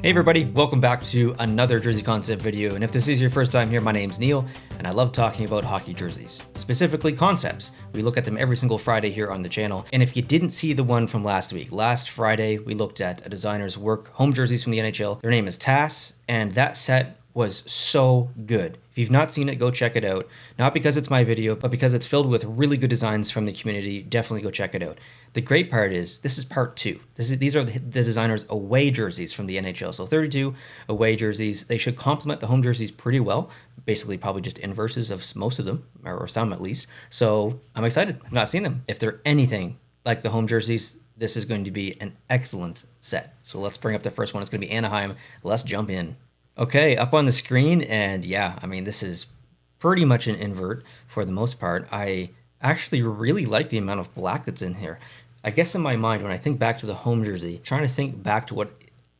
Hey everybody, welcome back to another jersey concept video, and if this is your first time here, my name's Neil, and I love talking about hockey jerseys, specifically concepts. We look at them every single Friday here on the channel, and if you didn't see the one from last week, last Friday we looked at a designer's work, home jerseys from the NHL. Their name is Tass, and that set was so good. If you've not seen it, go check it out. Not because it's my video, but because it's filled with really good designs from the community. Definitely go check it out. The great part is, this is part two. These are the designer's away jerseys from the NHL. So 32 away jerseys. They should complement the home jerseys pretty well. Basically, probably just inverses of most of them, or some at least. So I'm excited. I've not seen them. If they're anything like the home jerseys, this is going to be an excellent set. So let's bring up the first one. It's going to be Anaheim. Let's jump in. Okay, up on the screen, and yeah, I mean, this is pretty much an invert for the most part. I actually really like the amount of black that's in here. I guess in my mind, when I think back to the home jersey, trying to think back to what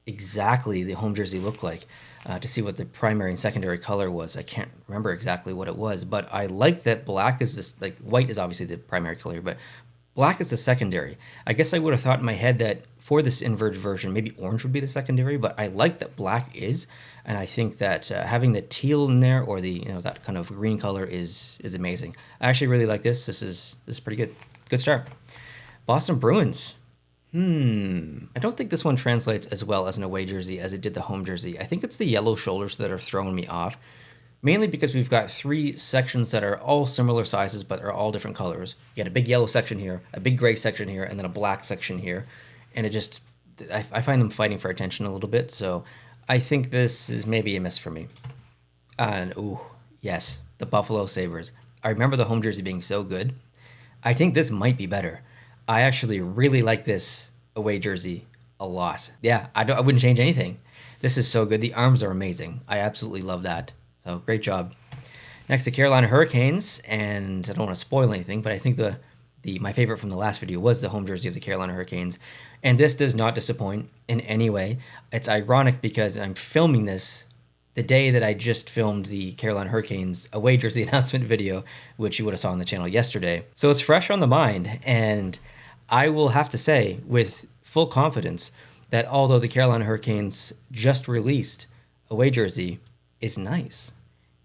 exactly the home jersey looked like, to see what the primary and secondary color was. I can't remember exactly what it was, but I like that black is this, like white is obviously the primary color, but black is the secondary. I guess I would have thought in my head that for this inverted version, maybe orange would be the secondary, but I like that black is, and I think that having the teal in there, or the that kind of green color is amazing. I actually really like this. This is pretty good. Good start. Boston Bruins. I don't think this one translates as well as an away jersey as it did the home jersey. I think it's the yellow shoulders that are throwing me off. Mainly because we've got three sections that are all similar sizes but are all different colors. You got a big yellow section here, a big gray section here, and then a black section here. And it just, I find them fighting for attention a little bit, so I think this is maybe a miss for me. And, ooh, yes, the Buffalo Sabres. I remember the home jersey being so good. I think this might be better. I actually really like this away jersey a lot. Yeah, I wouldn't change anything. This is so good. The arms are amazing. I absolutely love that. So great job. Next, the Carolina Hurricanes, and I don't want to spoil anything, but I think my favorite from the last video was the home jersey of the Carolina Hurricanes, and this does not disappoint in any way. It's ironic because I'm filming this the day that I just filmed the Carolina Hurricanes away jersey announcement video, which you would have saw on the channel yesterday. So it's fresh on the mind, and I will have to say with full confidence that although the Carolina Hurricanes just released away jersey is nice,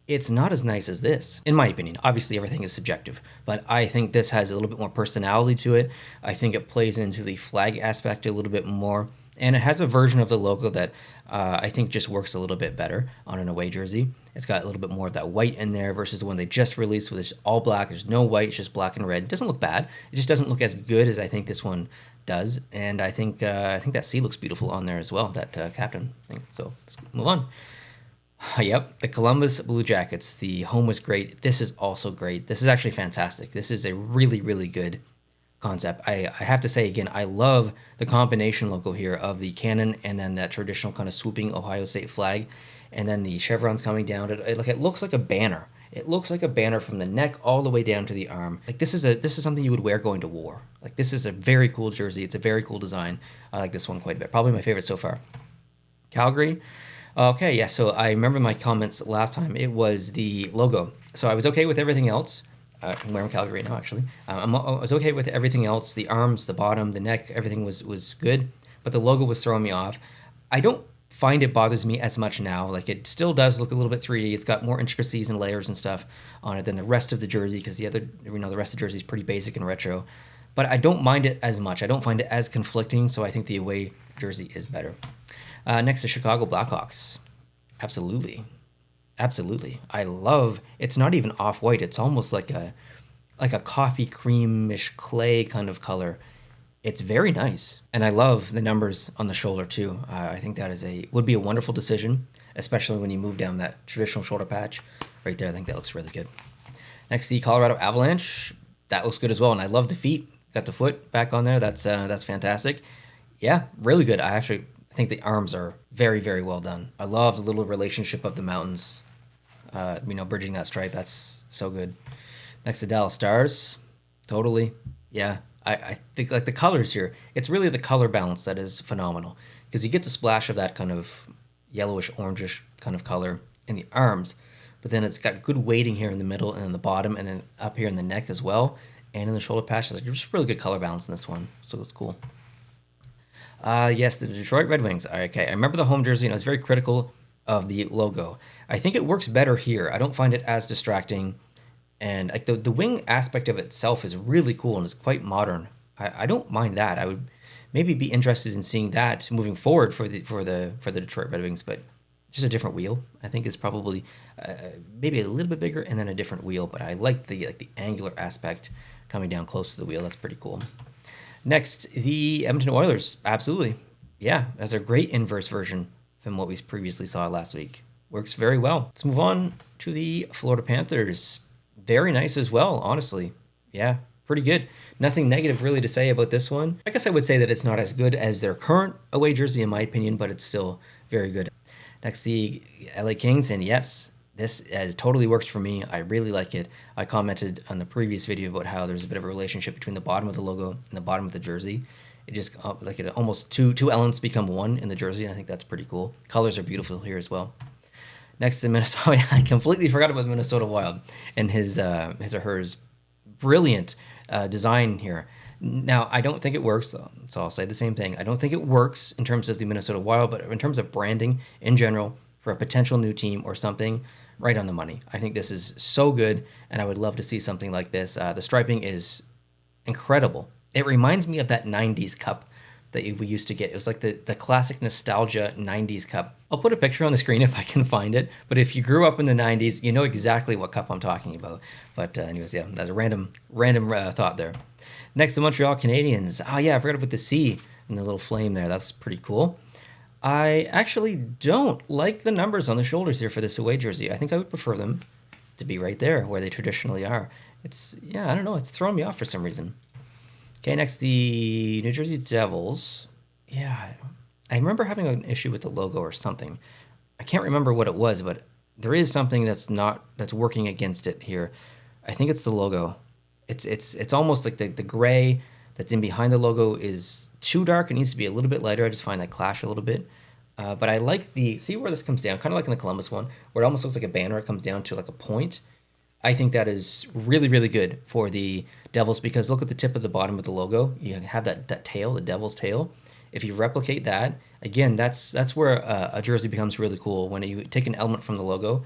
it's not as nice as this, in my opinion. Obviously, everything is subjective, but I think this has a little bit more personality to it. I think it plays into the flag aspect a little bit more, and it has a version of the logo that I think just works a little bit better on an away jersey. It's got a little bit more of that white in there versus the one they just released, with it's all black. There's no white, it's just black and red. It doesn't look bad. It just doesn't look as good as I think this one does, and I think that C looks beautiful on there as well, that captain thing. So let's move on. Yep, the Columbus Blue Jackets. The home was great. This is also great. This is actually fantastic. This is a really, really good concept. I have to say again, I love the combination logo here of the cannon and then that traditional kind of swooping Ohio State flag, and then the chevrons coming down. It looks like a banner. It looks like a banner from the neck all the way down to the arm. Like this is something you would wear going to war. Like this is a very cool jersey. It's a very cool design. I like this one quite a bit. Probably my favorite so far. Calgary. Okay, yeah, so I remember my comments last time. It was the logo. So I was okay with everything else. I'm wearing Calgary right now, actually. I was okay with everything else. The arms, the bottom, the neck, everything was good. But the logo was throwing me off. I don't find it bothers me as much now. Like, it still does look a little bit 3D. It's got more intricacies and layers and stuff on it than the rest of the jersey, because the rest of the jersey is pretty basic and retro. But I don't mind it as much. I don't find it as conflicting, so I think the away jersey is better. Next, the Chicago Blackhawks. Absolutely. I love, it's not even off-white. It's almost like a coffee creamish clay kind of color. It's very nice. And I love the numbers on the shoulder too. I think that would be a wonderful decision, especially when you move down that traditional shoulder patch. Right there, I think that looks really good. Next, the Colorado Avalanche. That looks good as well. And I love the feet. Got the foot back on there. That's fantastic. Yeah, really good. I think the arms are very, very well done. I love the little relationship of the mountains, bridging that stripe. That's so good. Next, the Dallas Stars. Totally. Yeah, I think like the colors here, it's really the color balance that is phenomenal, because you get the splash of that kind of yellowish, orangish kind of color in the arms, but then it's got good weighting here in the middle and in the bottom, and then up here in the neck as well, and in the shoulder patch. There's just really good color balance in this one, so it's cool. Yes, the Detroit Red Wings. Okay, I remember the home jersey, and I was very critical of the logo. I think it works better here. I don't find it as distracting, and like the wing aspect of itself is really cool and it's quite modern. I don't mind that. I would maybe be interested in seeing that moving forward for the Detroit Red Wings, but just a different wheel. I think is probably maybe a little bit bigger and then a different wheel. But I like the angular aspect coming down close to the wheel. That's pretty cool. Next, the Edmonton Oilers. Absolutely. Yeah, that's a great inverse version from what we previously saw last week. Works very well. Let's move on to the Florida Panthers. Very nice as well, honestly. Yeah, pretty good. Nothing negative really to say about this one. I guess I would say that it's not as good as their current away jersey in my opinion, but it's still very good. Next, the LA Kings, and yes, this has totally works for me. I really like it. I commented on the previous video about how there's a bit of a relationship between the bottom of the logo and the bottom of the jersey. It just like it almost two elements become one in the jersey, and I think that's pretty cool. Colors are beautiful here as well. Next, the Minnesota. I completely forgot about the Minnesota Wild and his or hers brilliant design here. Now, I don't think it works, so I'll say the same thing. I don't think it works in terms of the Minnesota Wild, but in terms of branding in general for a potential new team or something, right on the money. I think this is so good, and I would love to see something like this. The striping is incredible. It reminds me of that 90s cup that we used to get. It was like the classic nostalgia 90s cup. I'll put a picture on the screen if I can find it, but if you grew up in the 90s, you know exactly what cup I'm talking about. But anyways, yeah, that's a random thought there. Next, the Montreal Canadiens. Oh yeah, I forgot about the C and the little flame there. That's pretty cool. I actually don't like the numbers on the shoulders here for this away jersey. I think I would prefer them to be right there where they traditionally are. Yeah, I don't know. It's throwing me off for some reason. Okay, next, the New Jersey Devils. Yeah, I remember having an issue with the logo or something. I can't remember what it was, but there is something that's working against it here. I think it's the logo. It's almost like the gray that's in behind the logo is too dark. It needs to be a little bit lighter. I just find that clash a little bit. But I like see where this comes down, kind of like in the Columbus one, where it almost looks like a banner. It comes down to like a point. I think that is really, really good for the Devils because look at the tip of the bottom of the logo. You have that tail, the Devil's tail. If you replicate that, again, that's where a jersey becomes really cool, when you take an element from the logo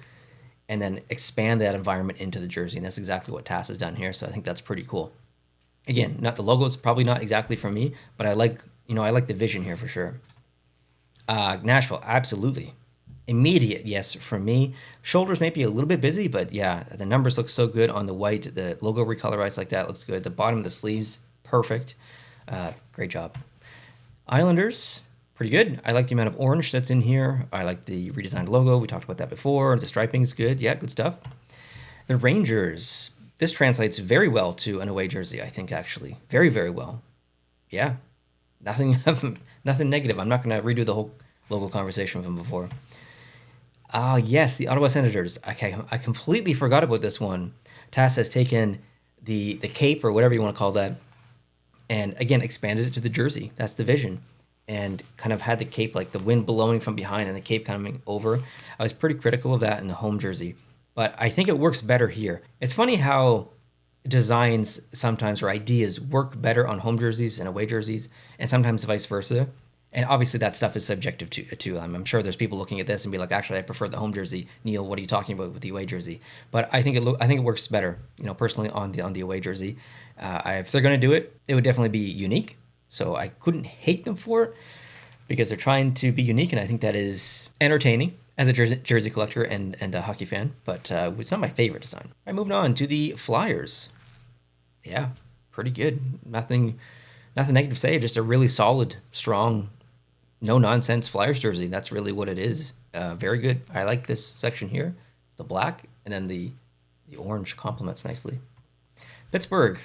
and then expand that environment into the jersey. And that's exactly what TAS has done here. So I think that's pretty cool. Again, not the logo is probably not exactly for me, but I like the vision here for sure. Nashville, absolutely. Immediate, yes, for me. Shoulders may be a little bit busy, but yeah, the numbers look so good on the white. The logo recolorized like that looks good. The bottom of the sleeves, perfect. Great job. Islanders, pretty good. I like the amount of orange that's in here. I like the redesigned logo. We talked about that before. The striping is good. Yeah, good stuff. The Rangers, this translates very well to an away jersey, I think, actually. Very, very well. Yeah, nothing negative. I'm not going to redo the whole logo conversation from before. Yes, the Ottawa Senators. Okay, I completely forgot about this one. TAS has taken the cape, or whatever you want to call that, and again expanded it to the jersey. That's the vision, and kind of had the cape, like the wind blowing from behind and the cape coming over. I was pretty critical of that in the home jersey, but I think it works better here. It's funny how designs sometimes, or ideas, work better on home jerseys and away jerseys, and sometimes vice versa. And obviously that stuff is subjective to I'm sure there's people looking at this and be like, actually, I prefer the home jersey. Neil, what are you talking about with the away jersey? But I think it works better, personally on the away jersey. If they're going to do it, it would definitely be unique. So I couldn't hate them for it because they're trying to be unique, and I think that is entertaining as a jersey collector and a hockey fan. But it's not my favorite design. All right, moving on to the Flyers. Yeah, pretty good. Nothing negative to say. Just a really solid, strong, no-nonsense Flyers jersey. That's really what it is. Very good. I like this section here. The black, and then the orange complements nicely. Pittsburgh,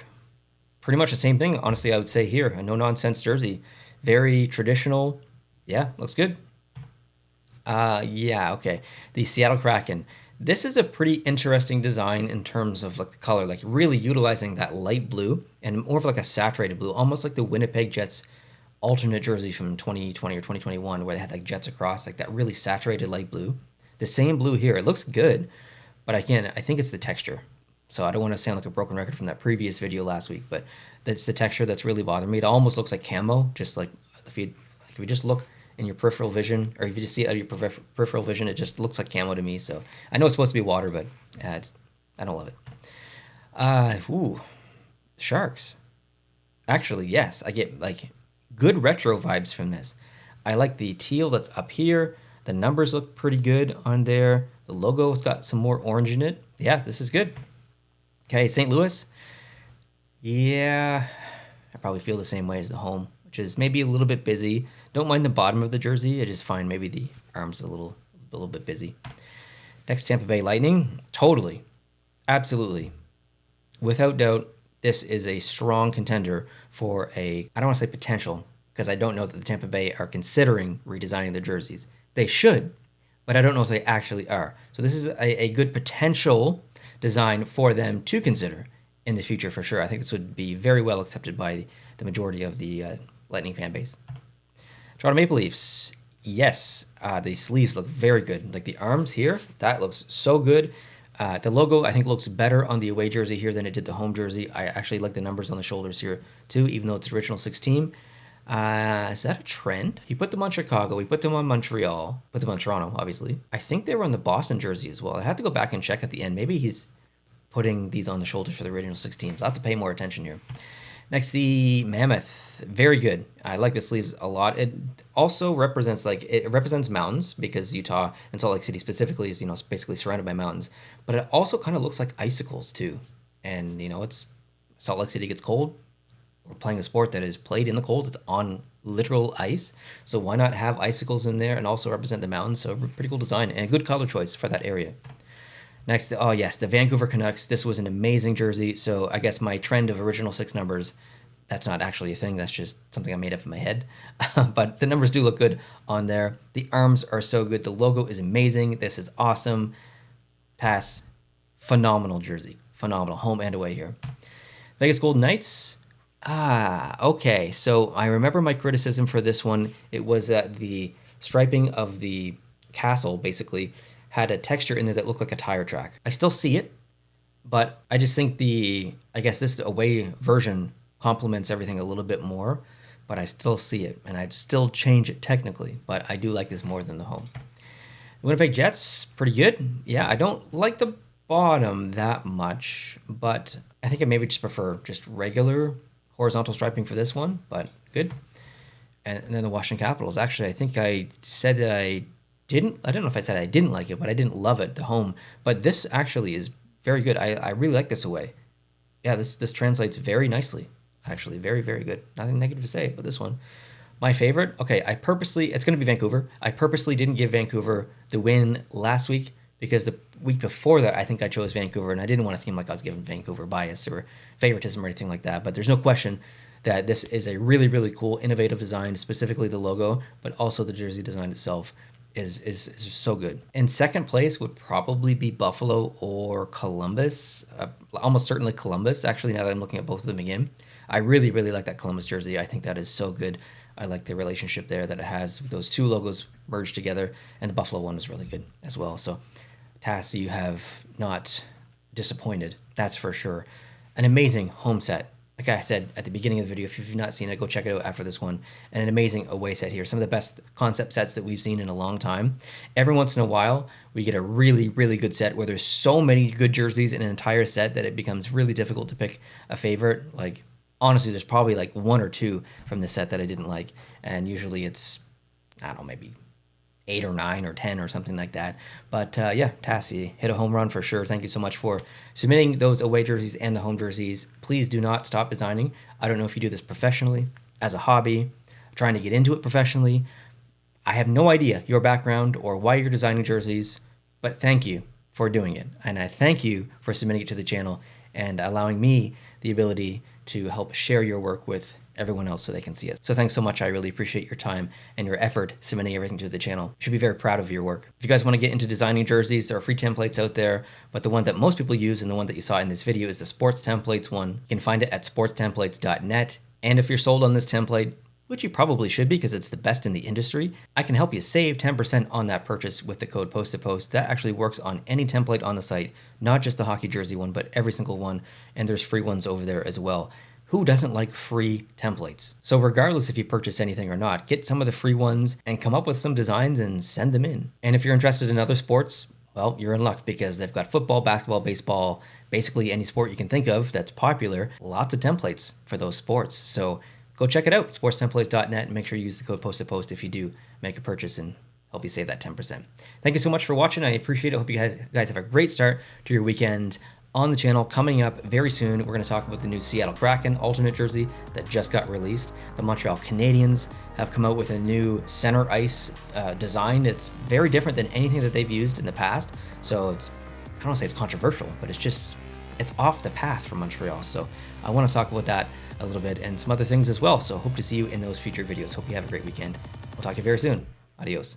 pretty much the same thing. Honestly, I would say here, a no-nonsense jersey. Very traditional. Yeah, looks good. Yeah, okay. The Seattle Kraken. This is a pretty interesting design in terms of like the color, like really utilizing that light blue and more of like a saturated blue, almost like the Winnipeg Jets alternate jersey from 2020 or 2021 where they had like jets across, like that really saturated light blue. The same blue here. It looks good, but again, I think it's the texture. So I don't want to sound like a broken record from that previous video last week, but that's the texture that's really bothering me. It almost looks like camo, just like if you If you just look in your peripheral vision, or if you just see it out of your peripheral vision, it just looks like camo to me. So I know it's supposed to be water, but I don't love it. Ooh, Sharks. Actually, yes, I get like good retro vibes from this. I like the teal that's up here. The numbers look pretty good on there. The logo's got some more orange in it. Yeah, this is good. Okay, St. Louis. Yeah, I probably feel the same way as the home, which is maybe a little bit busy. Don't mind the bottom of the jersey. I just find maybe the arms a little bit busy. Next, Tampa Bay Lightning. Totally. Absolutely. Without doubt, this is a strong contender for I don't want to say potential, because I don't know that the Tampa Bay are considering redesigning their jerseys. They should, but I don't know if they actually are. So this is a good potential design for them to consider in the future for sure. I think this would be very well accepted by the majority of the Lightning fan base. Toronto Maple Leafs. Yes, the sleeves look very good. Like the arms here, that looks so good. The logo, I think, looks better on the away jersey here than it did the home jersey. I actually like the numbers on the shoulders here, too, even though it's original 16. Is that a trend? He put them on Chicago. He put them on Montreal. Put them on Toronto, obviously. I think they were on the Boston jersey as well. I had to go back and check at the end. Maybe he's putting these on the shoulders for the original 16s. I'll have to pay more attention here. Next, the Mammoth. Very good. I like the sleeves a lot. It also represents it represents mountains, because Utah and Salt Lake City specifically is basically surrounded by mountains. But it also kind of looks like icicles too. And it's Salt Lake City gets cold. We're playing a sport that is played in the cold. It's on literal ice. So why not have icicles in there and also represent the mountains? So pretty cool design and a good color choice for that area. Next, oh yes, the Vancouver Canucks. This was an amazing jersey. So I guess my trend of original 6 numbers, that's not actually a thing. That's just something I made up in my head. But the numbers do look good on there. The arms are so good. The logo is amazing. This is awesome. Pass. Phenomenal jersey. Phenomenal. Home and away here. Vegas Golden Knights. Okay. So I remember my criticism for this one. It was that the striping of the castle basically had a texture in there that looked like a tire track. I still see it, but I just think this away version complements everything a little bit more, but I still see it, and I'd still change it technically, but I do like this more than the home. The Winnipeg Jets, pretty good. Yeah, I don't like the bottom that much, but I think I maybe just prefer just regular horizontal striping for this one, but good. And then the Washington Capitals. Actually, I think I said that I don't know if I said I didn't like it, but I didn't love it, the home. But this actually is very good. I really like this away. Yeah, this translates very nicely. Actually, very, very good. Nothing negative to say about this one. My favorite, okay, it's going to be Vancouver. I purposely didn't give Vancouver the win last week because the week before that, I think I chose Vancouver, and I didn't want to seem like I was giving Vancouver bias or favoritism or anything like that. But there's no question that this is a really, really cool, innovative design, specifically the logo, but also the jersey design itself is so good. In second place would probably be Buffalo or Columbus. Almost certainly Columbus, actually, now that I'm looking at both of them again. I really, really like that Columbus jersey. I think that is so good. I like the relationship there that it has with those two logos merged together, and the Buffalo one was really good as well. So, Tass, you have not disappointed, that's for sure. An amazing home set. Like I said at the beginning of the video, if you've not seen it, go check it out after this one. And an amazing away set here. Some of the best concept sets that we've seen in a long time. Every once in a while, we get a really, really good set where there's so many good jerseys in an entire set that it becomes really difficult to pick a favorite. Like, honestly, there's probably like 1 or 2 from the set that I didn't like. And usually it's, I don't know, maybe 8 or 9 or 10 or something like that. But yeah, Tassie hit a home run for sure. Thank you so much for submitting those away jerseys and the home jerseys. Please do not stop designing. I don't know if you do this professionally, as a hobby, trying to get into it professionally. I have no idea your background or why you're designing jerseys, but thank you for doing it. And I thank you for submitting it to the channel and allowing me the ability to help share your work with everyone else so they can see it. So thanks so much. I really appreciate your time and your effort submitting everything to the channel. You should be very proud of your work. If you guys want to get into designing jerseys, there are free templates out there, but the one that most people use and the one that you saw in this video is the sports templates one. You can find it at sportstemplates.net. And if you're sold on this template, which you probably should be because it's the best in the industry, I can help you save 10% on that purchase with the code post-to-post. That actually works on any template on the site, not just the hockey jersey one, but every single one. And there's free ones over there as well. Who doesn't like free templates? So regardless if you purchase anything or not, get some of the free ones and come up with some designs and send them in. And if you're interested in other sports, well, you're in luck because they've got football, basketball, baseball, basically any sport you can think of that's popular, lots of templates for those sports. So go check it out, sportstemplates.net, and make sure you use the code POSTEDPOST if you do make a purchase and help you save that 10%. Thank you so much for watching. I appreciate it. I hope you guys have a great start to your weekend on the channel. Coming up very soon, we're going to talk about the new Seattle Kraken alternate jersey that just got released. The Montreal Canadiens have come out with a new center ice design. It's very different than anything that they've used in the past. So it's, I don't want to say it's controversial, but it's off the path for Montreal. So I want to talk about that a little bit and some other things as well. So hope to see you in those future videos. Hope you have a great weekend. We'll talk to you very soon. Adios.